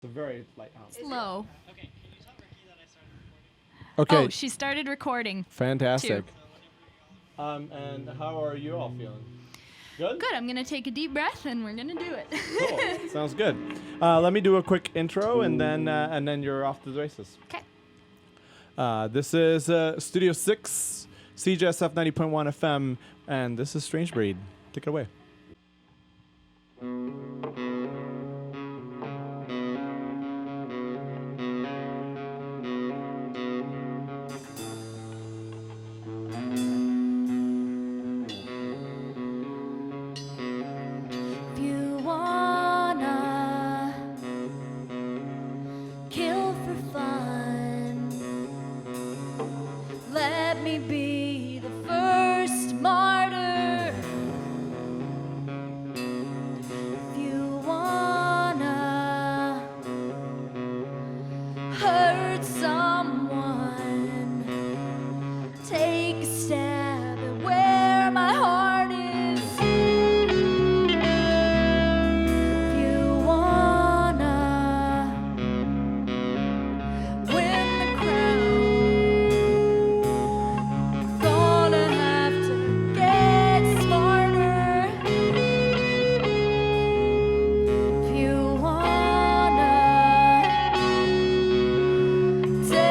It's a very light house. Slow. Okay, can you tell Ricky that I started recording? Okay. Oh, she started recording. Fantastic. And how are you all feeling? Good? Good. I'm going to take a deep breath and we're going to do it. Cool. Sounds good. Let me do a quick intro and then you're off to the races. Okay. This is Studio 6, CJSF 90.1 FM, and this is Strange Breed. Take it away. If you wanna kill for fun, let me be the first martyr. If you wanna hurt someone, take a stab at where my heart is. If you wanna win the crown, gonna have to get smarter. If you wanna take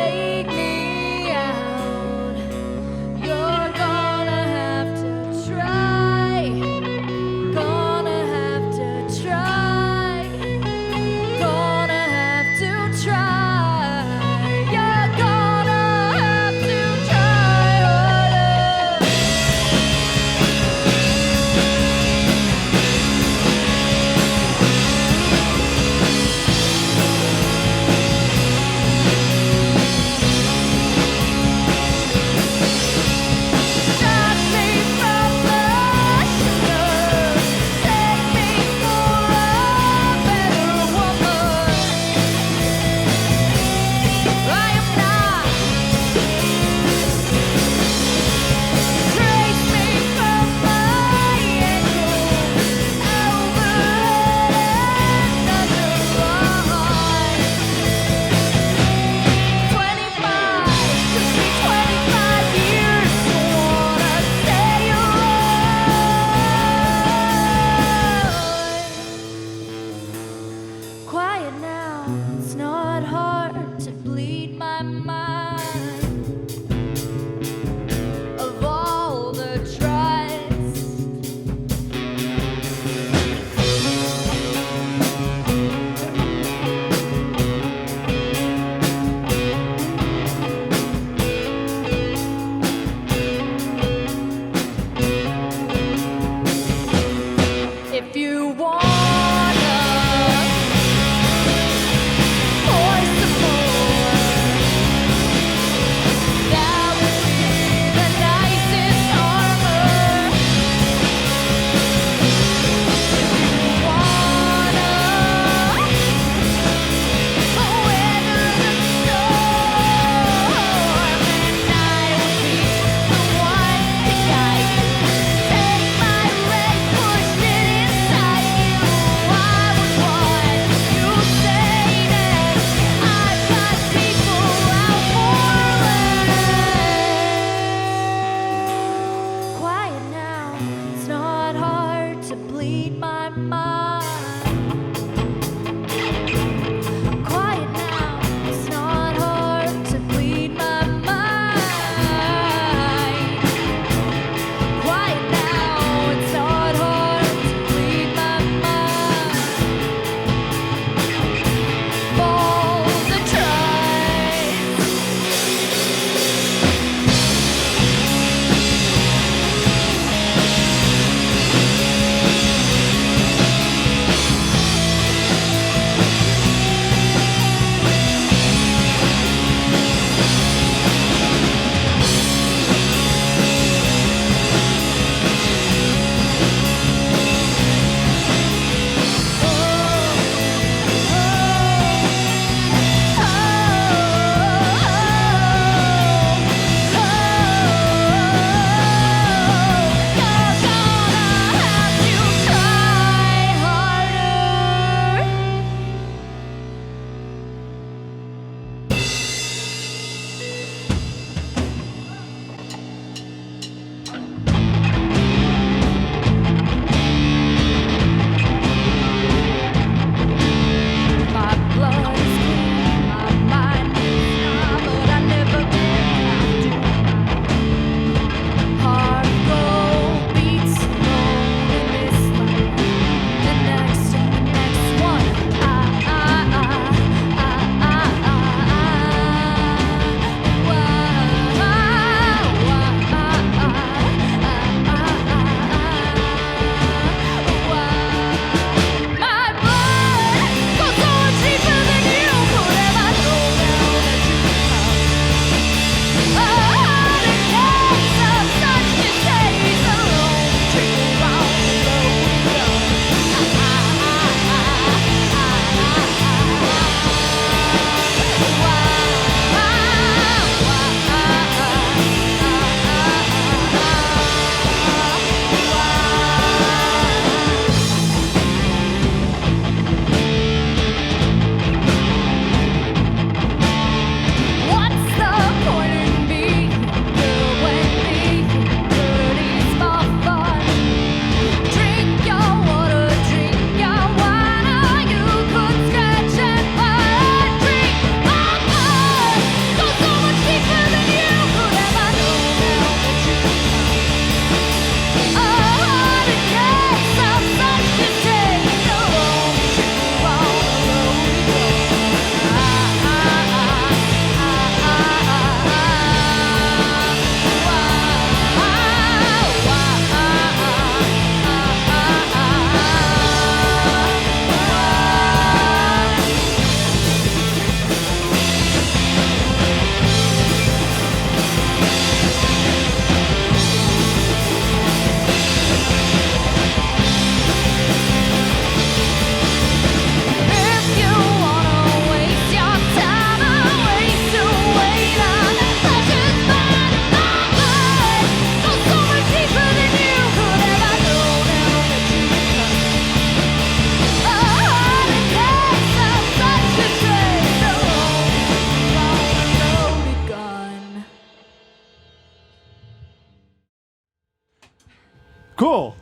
cool.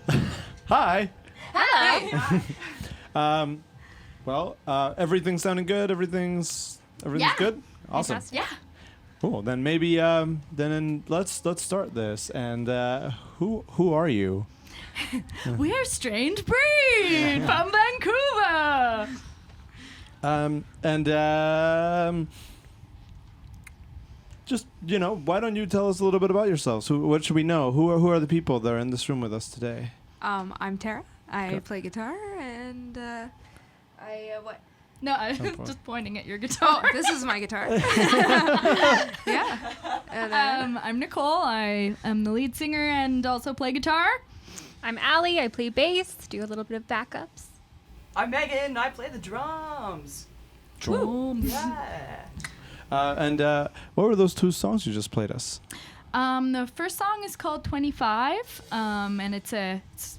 Hi. Hello. Well, everything's sounding good. Everything's Yeah. good. Awesome. Fantastic. Yeah. Cool. Then maybe then let's start this. And who are you? We're Strange Breed from Vancouver. Just why don't you tell us a little bit about yourselves? What should we know? Who are the people that are in this room with us today? I'm Tara. I Okay. play guitar, and what? No, I was point. just pointing at your guitar. Oh, this is my guitar. Yeah. And, I'm Nicole. I am the lead singer and also play guitar. I'm Allie. I play bass, do a little bit of backups. I'm Megan. I play the drums. Yeah. What were those 2 songs you just played us? The first song is called 25, and it's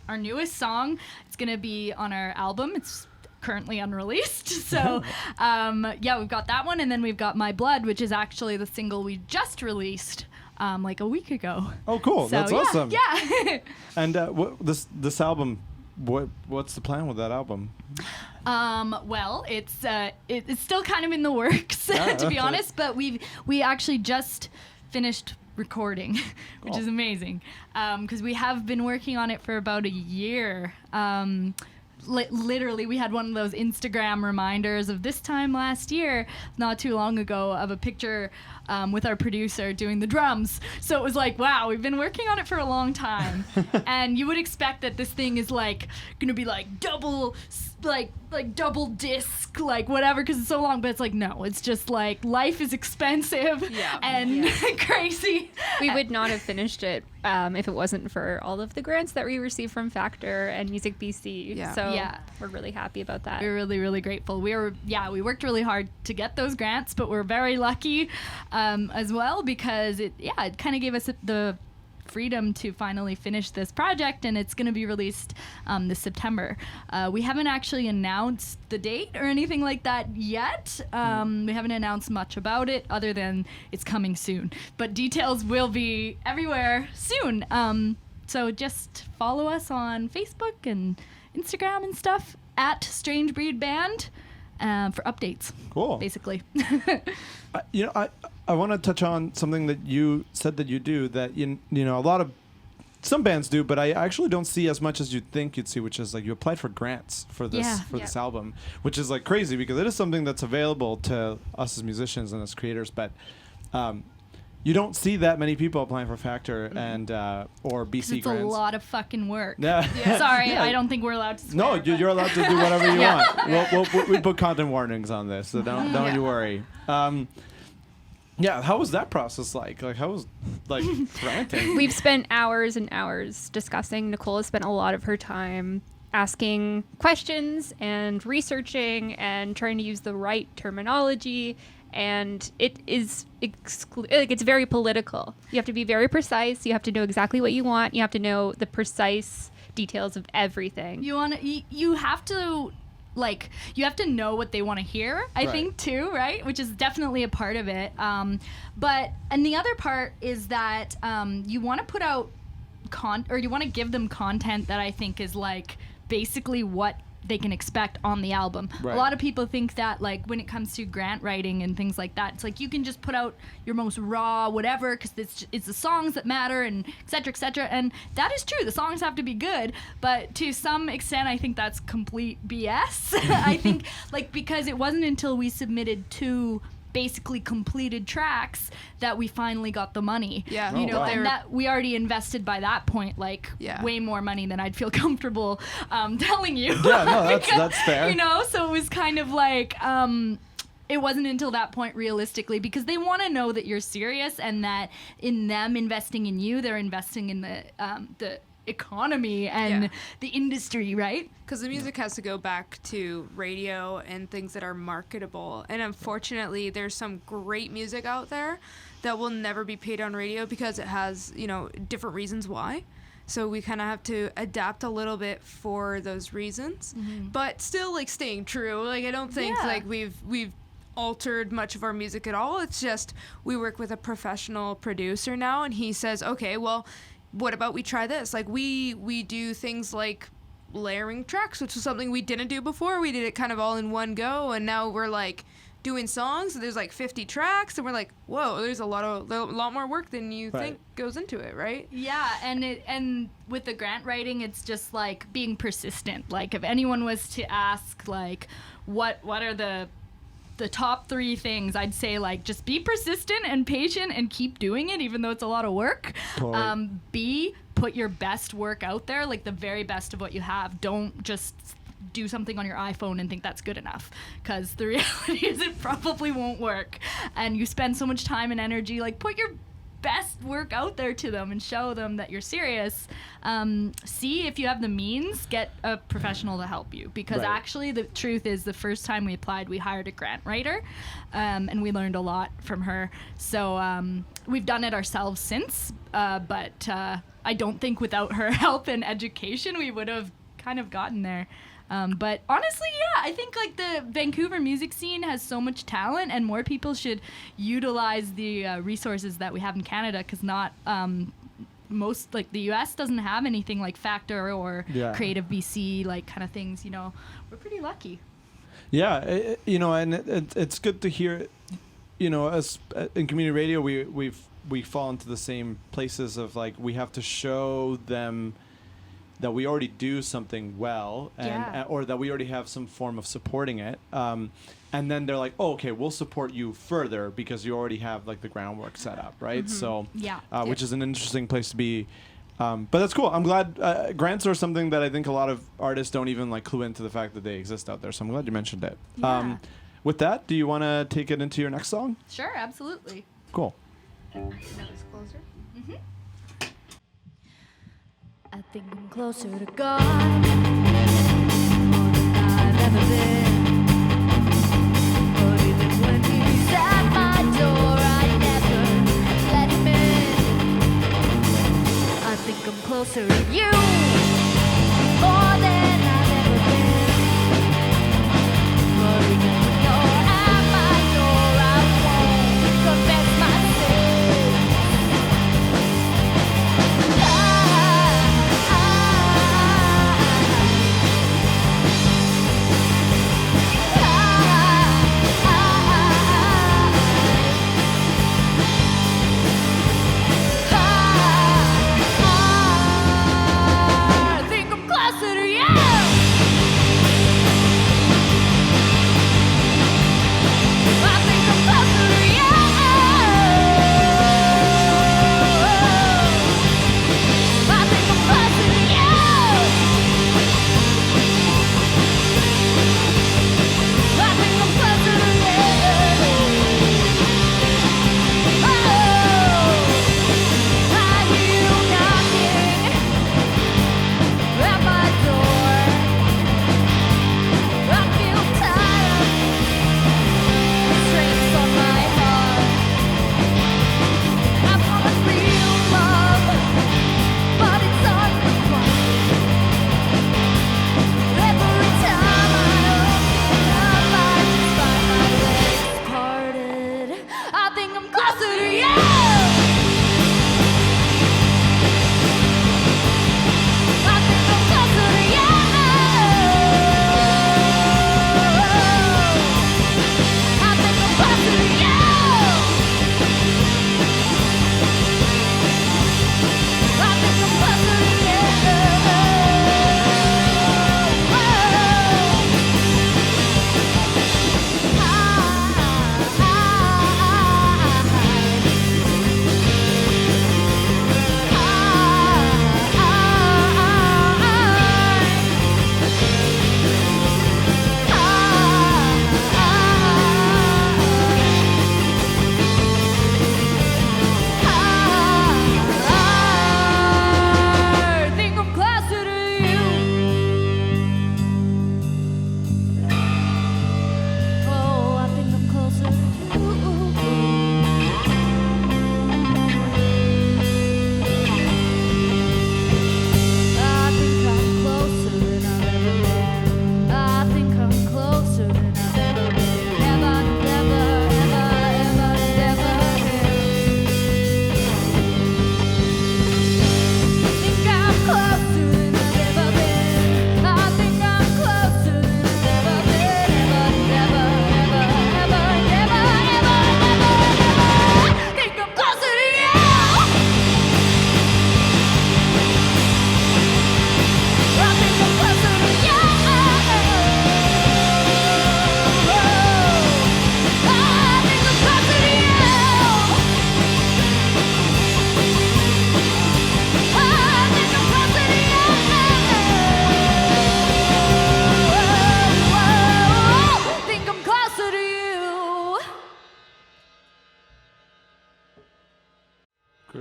our newest song. It's gonna be on our album. It's currently unreleased, so we've got that one, and then we've got My Blood, which is actually the single we just released like a week ago. Oh, cool! So, That's awesome. Yeah. And this album, what's the plan with that album? Well, it's still kind of in the works, to be honest, but we actually just finished recording, which is amazing, because we have been working on it for about a year. Literally, we had one of those Instagram reminders of this time last year, not too long ago, of a picture with our producer doing the drums. So it was like, wow, we've been working on it for a long time. And you would expect that this thing is like gonna be like double disc, like whatever, because it's so long, but it's like, no, it's just like life is expensive and crazy. We would not have finished it if it wasn't for all of the grants that we received from Factor and Music BC. Yeah. So Yeah. we're really happy about that. We're really, really grateful. We worked really hard to get those grants, but we're very lucky as well, because it kind of gave us the freedom to finally finish this project, and it's going to be released this September. We haven't actually announced the date or anything like that yet. We haven't announced much about it other than it's coming soon, but details will be everywhere soon. So just follow us on Facebook and Instagram and stuff at Strange Breed Band for updates. Cool. Basically. I want to touch on something that you said that you do that some bands do, but I actually don't see as much as you'd think you'd see, which is like you applied for grants for this this album, which is like crazy because it is something that's available to us as musicians and as creators, but you don't see that many people applying for Factor and or BC It's grants. a lot of fucking work. Yeah. Sorry, Yeah. I don't think we're allowed to swear. No, you're allowed to do whatever you Yeah. want. We put content warnings on this, so don't you worry. How was that process like? Like, how was granting? We've spent hours and hours discussing. Nicole has spent a lot of her time asking questions and researching and trying to use the right terminology. And it is it's very political. You have to be very precise. You have to know exactly what you want. You have to know the precise details of everything. You have to you have to know what they want to hear, I think, too, right? Which is definitely a part of it. And the other part is that you want to put out you want to give them content that I think is like basically what they can expect on the album. Right. A lot of people think that like when it comes to grant writing and things like that, it's like you can just put out your most raw whatever because it's the songs that matter and et cetera, and that is true. The songs have to be good, but to some extent I think that's complete BS. I think because it wasn't until we submitted 2 basically completed tracks that we finally got the money. Yeah. You Oh, know, wow. and that we already invested by that point way more money than I'd feel comfortable telling you. Yeah, no, that's fair. You know, so it was kind of like it wasn't until that point realistically, because they want to know that you're serious and that in them investing in you, they're investing in the economy and the industry, right? Because the music has to go back to radio and things that are marketable. And unfortunately, there's some great music out there that will never be paid on radio because it has, different reasons why. So we kind of have to adapt a little bit for those reasons, but still staying true. I don't think we've altered much of our music at all. It's just we work with a professional producer now, and he says, okay, well, what about we try this? Like we do things like layering tracks, which was something we didn't do before. We did it kind of all in one go, and now we're like doing songs. There's like 50 tracks, and we're like, whoa, there's a lot more work than you think goes into it, right? Yeah, and with the grant writing, it's just like being persistent. Like if anyone was to ask, like, what are the top 3 things, I'd say like just be persistent and patient and keep doing it, even though it's a lot of work. Totally. B, put your best work out there, like the very best of what you have. Don't just do something on your iPhone and think that's good enough, because the reality is it probably won't work. And you spend so much time and energy, like put your best work out there to them and show them that you're serious. C, if you have the means, get a professional to help you, because actually the truth is the first time we applied, we hired a grant writer, and we learned a lot from her. So we've done it ourselves since, but I don't think without her help and education we would have kind of gotten there. But honestly, yeah, I think like the Vancouver music scene has so much talent, and more people should utilize the resources that we have in Canada, because not most, like the US doesn't have anything like Factor or Creative BC, like kind of things, you know. We're pretty lucky. Yeah, you know, and it's good to hear, you know, as in community radio, we fall into the same places of like we have to show them that we already do something well, and or that we already have some form of supporting it, and then they're like, oh, okay, we'll support you further because you already have like the groundwork set up, right? So which is an interesting place to be, but that's cool. I'm glad grants are something that I think a lot of artists don't even like clue into the fact that they exist out there, so I'm glad you mentioned it. With that, do you want to take it into your next song? Sure, absolutely. Cool. I think I'm closer to God more than I've ever been. But even when he's at my door, I never let him in. I think I'm closer to you more than I've ever been. But even when you're at my door, I won't confess my sins.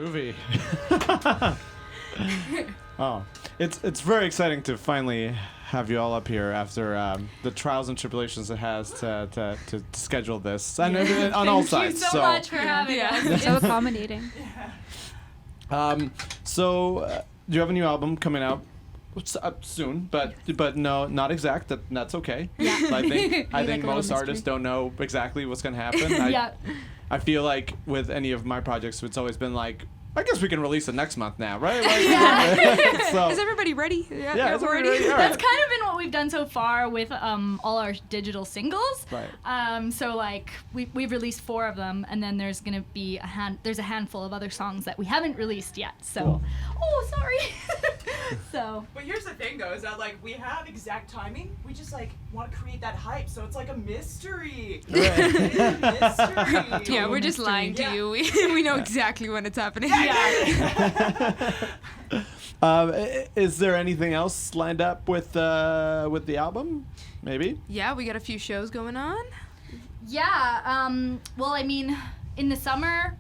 Groovy. Oh, it's very exciting to finally have you all up here after the trials and tribulations it has to schedule this and on all sides. Thank you so much for having us. So accommodating. So do you have a new album coming out soon? But no, not exact. That's okay. Yeah. I think like a little most mystery. artists don't know exactly what's gonna happen. Yeah. I feel like with any of my projects, it's always been like, I guess we can release it next month now, right? Like, so, Is everybody ready? yeah, we're ready. All right. That's kind of been what we've done so far with all our digital singles. Right. So like we've released 4 of them, and then there's gonna be there's a handful of other songs that we haven't released yet. So, Cool. oh sorry. So. But here's the thing, though, is that like we have exact timing. We just like want to create that hype, so it's like a mystery. It's a mystery. Yeah, we're just lying to Yeah. you. We know exactly when it's happening. Is there anything else lined up with the album? Maybe. Yeah, we got a few shows going on. Yeah. Well, I mean, in the summer,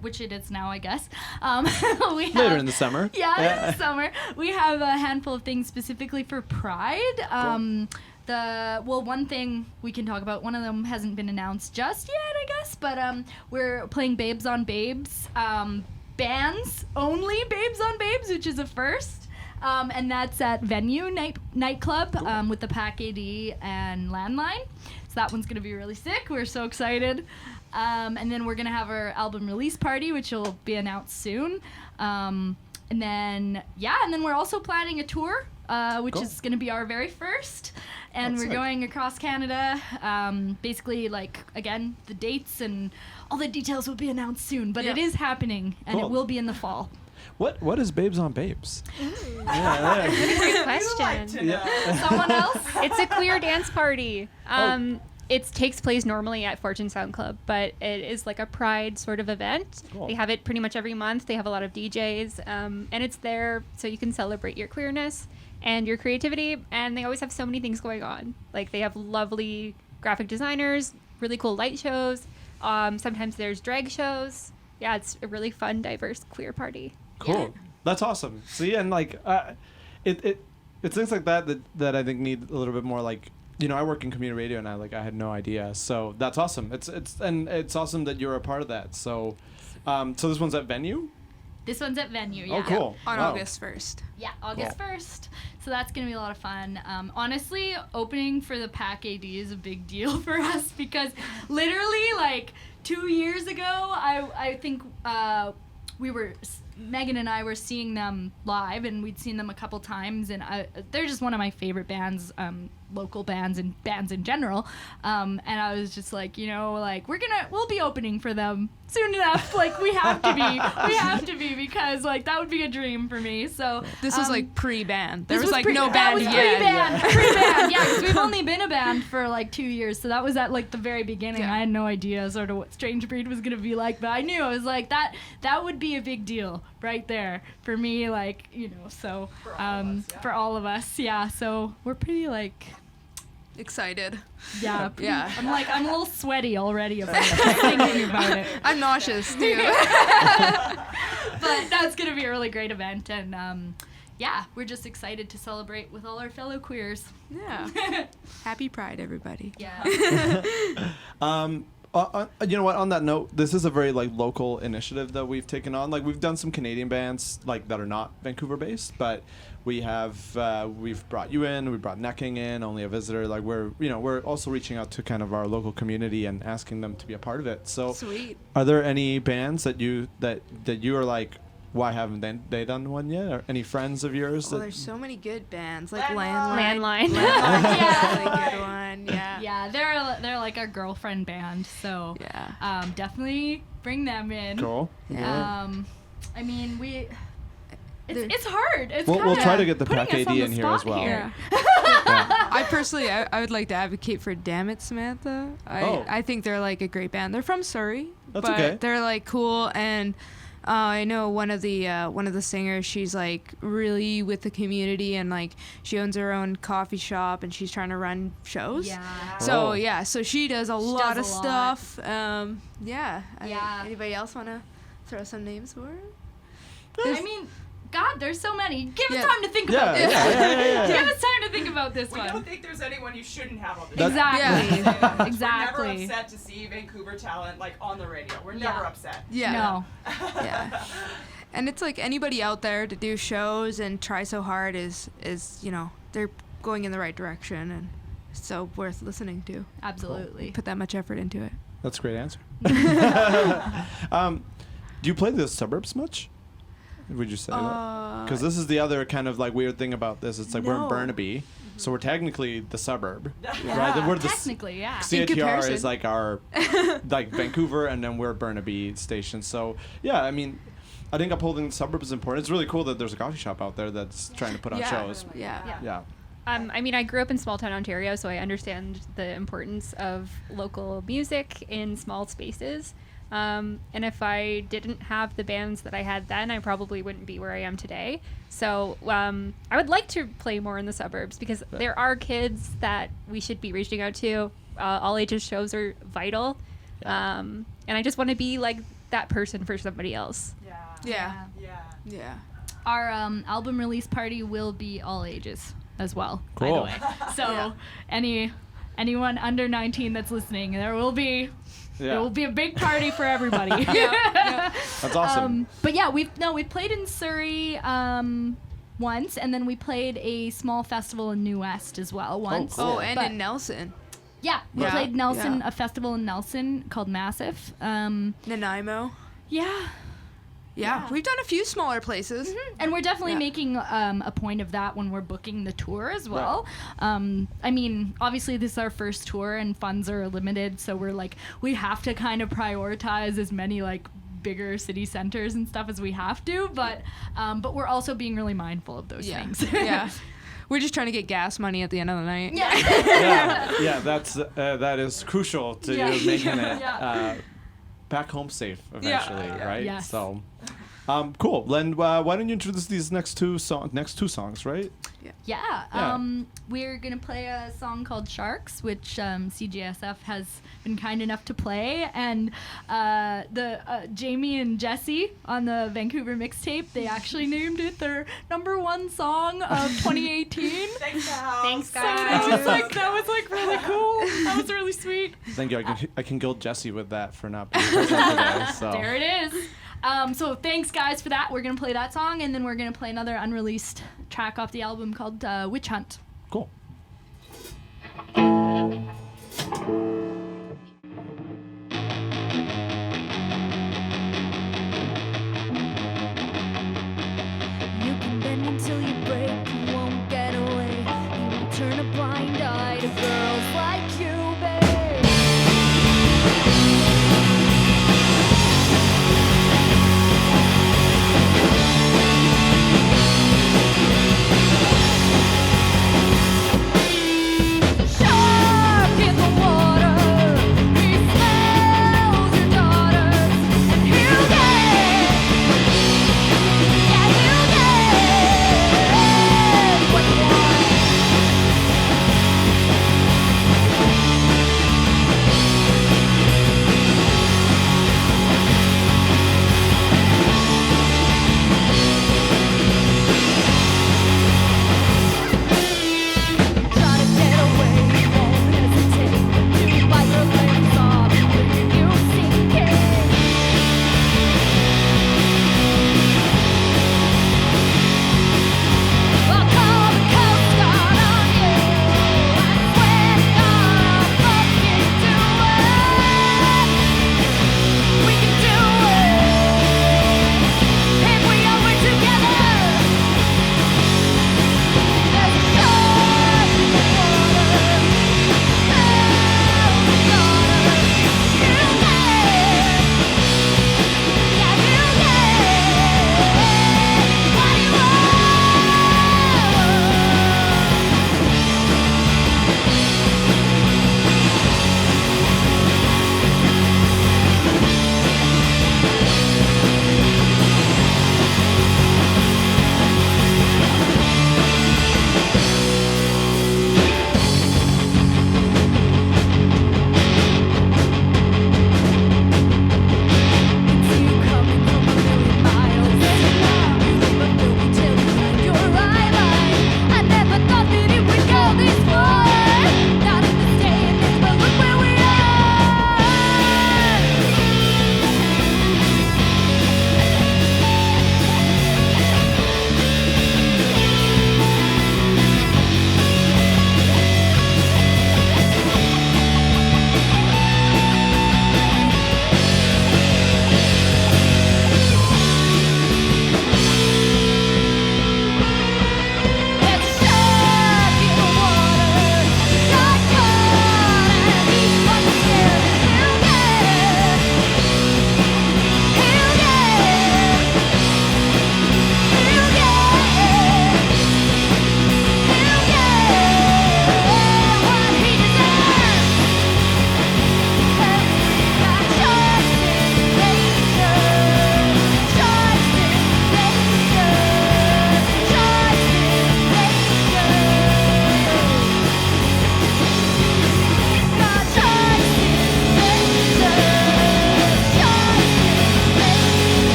which it is now, I guess. We have, Later in the summer. Yeah, in the summer. We have a handful of things specifically for Pride. One thing we can talk about, one of them hasn't been announced just yet, I guess, but we're playing Babes on Babes. Bands only Babes on Babes, which is a first. And that's at Venue Nightclub with the Pack AD and Landline. So that one's going to be really sick. We're so excited. And then we're going to have our album release party, which will be announced soon. And then we're also planning a tour, which is going to be our very first. And we're going across Canada. Basically, like, again, the dates and all the details will be announced soon. But it is happening, and it will be in the fall. What is Babes on Babes? Great question. Someone else? It's a queer dance party. It takes place normally at Fortune Sound Club, but it is like a Pride sort of event. Cool. They have it pretty much every month. They have a lot of DJs, and it's there so you can celebrate your queerness and your creativity. And they always have so many things going on. Like, they have lovely graphic designers, really cool light shows. Sometimes there's drag shows. Yeah, it's a really fun, diverse queer party. Cool. That's awesome. See, and like, it's things like that I think need a little bit more, like, you know, I work in community radio and I had no idea. So that's awesome. It's awesome that you're a part of that. So, so this one's at Venue? This one's at Venue, yeah. Oh, cool. On Wow. August 1st. Yeah, August 1st. So that's going to be a lot of fun. Honestly, opening for the Pack AD is a big deal for us because literally, like, 2 years ago, I think Megan and I were seeing them live, and we'd seen them a couple times, and they're just one of my favorite bands, local bands and bands in general. And I was just like, you know, like, we'll be opening for them soon enough. Like, we have to be because, like, that would be a dream for me. So This was like pre-band. There this was like pre- no that band was yet. Pre-band, yeah, because we've only been a band for like 2 years, so that was at like the very beginning. Yeah. I had no idea sort of what Strange Breed was gonna be like, but I knew I was like that would be a big deal right there for me, like, you know. So for all of us, yeah. So we're pretty like. Excited. Yeah, Yeah. I'm a little sweaty already about it, just thinking about it. I'm nauseous too. But that's gonna be a really great event, and we're just excited to celebrate with all our fellow queers. Yeah. Happy Pride, everybody. Yeah. You know what? On that note, this is a very like local initiative that we've taken on. Like, we've done some Canadian bands like that are not Vancouver-based, but we have we've brought you in. We brought Necking in, Only a Visitor. Like, we're also reaching out to kind of our local community and asking them to be a part of it. So, Sweet. are there any bands that you are like, why haven't they done one yet? Or any friends of yours? Oh, there's so many good bands like Landline. Landline. Yeah. Really good one. Yeah. Yeah, they're like our girlfriend band, so Yeah. definitely bring them in. Cool. Yeah. I mean, There- it's hard. It's We'll kinda try to get the putting Pack us AD on the in here as spot well. here. I personally, I would like to advocate for Damn It, Samantha. I think they're like a great band. They're from Surrey, That's but okay. they're like cool. And I know one of the singers. She's like really with the community, and like she owns her own coffee shop, and she's trying to run shows. Yeah. So Oh. so she does a lot does of a lot. stuff. Yeah. Yeah. Anybody else wanna throw some names for it? I mean, God, there's so many. Give us Yeah. time to think about this. yeah. Give us time to think about this We one. don't think there's anyone you shouldn't have on this. Exactly. We're never Exactly. upset to see Vancouver talent like on the radio. We're Yeah. never upset. Yeah. No. Yeah. And it's like anybody out there to do shows and try so hard is they're going in the right direction and so worth listening to. Absolutely. Put that much effort into it. That's a great answer. Do you play the suburbs much? Would you say that? Because this is the other kind of like weird thing about this. It's like we're in No. Burnaby, so we're technically the suburb, Yeah. right? We're the Technically, yeah. CITR comparison. is like our like Vancouver, and then we're Burnaby station. So yeah, I mean, I think upholding the suburbs is important. It's really cool that there's a coffee shop out there that's trying to put on Yeah. shows. Yeah. Yeah. I mean, I grew up in small town Ontario, so I understand the importance of local music in small spaces. And if I didn't have the bands that I had then, I probably wouldn't be where I am today. So I would like to play more in the suburbs because there are kids that we should be reaching out to. All ages shows are vital. And I just want to be like that person for somebody else. Yeah. Yeah. Yeah. Our album release party will be all ages as well, Cool. by the way. So anyone under 19 that's listening, there will be a big party for everybody. That's awesome. But yeah, we've played in Surrey once, and then we played a small festival in New West as well once. cool. Oh, and But- in Nelson. Yeah, we Yeah. played Nelson, Yeah. a festival in Nelson called Massive. Nanaimo. Yeah. Yeah. We've done a few smaller places. And we're definitely Yeah. making a point of that when we're booking the tour as well. I mean, obviously this is our first tour and funds are limited, so we have to kind of prioritize as many like bigger city centers and stuff as we have to, but we're also being really mindful of those Yeah. things. Yeah. We're just trying to get gas money at the end of the night. yeah, that is crucial to Yeah. making it Yeah. back home safe eventually, right? Yes. So, cool. Len, why don't you introduce these next two songs, right? Yeah. We're gonna play a song called Sharks, which CJSF has been kind enough to play, and the Jamie and Jesse on the Vancouver Mixtape, they actually named it their #1 song of 2018. Thanks, Al. Thanks, So guys. that was really cool. That was really sweet. Thank you. I can guilt Jesse with that for not being present today. So. There it is. So thanks guys for that. We're gonna play that song, and then we're gonna play another unreleased track off the album called Witch Hunt. Cool. You can bend until you break, you won't get away. You won't turn a blind eye to girls like you, babe. Shark in the water.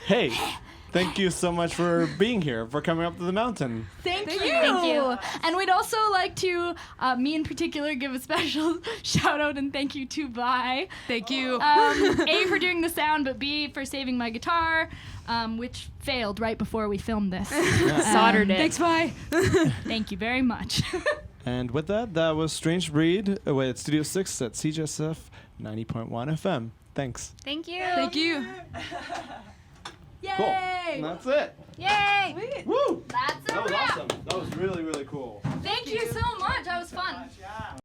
Hey, thank you so much for being here, for coming up to the mountain. Thank you. Thank you. And we'd also like to, me in particular, give a special shout out and thank you to Vi. Thank you. A, for doing the sound, but B, for saving my guitar, which failed right before we filmed this. Soldered it. Thanks, bye. Thank you very much. And with that was Strange Breed away at Studio 6 at CJSF 90.1 FM. Thanks. Thank you. Thank you. Yay! Cool. And that's it. Yay. Woo! That's a That was wrap. awesome. That was really, really cool. Thank you so much. That was fun. Yeah.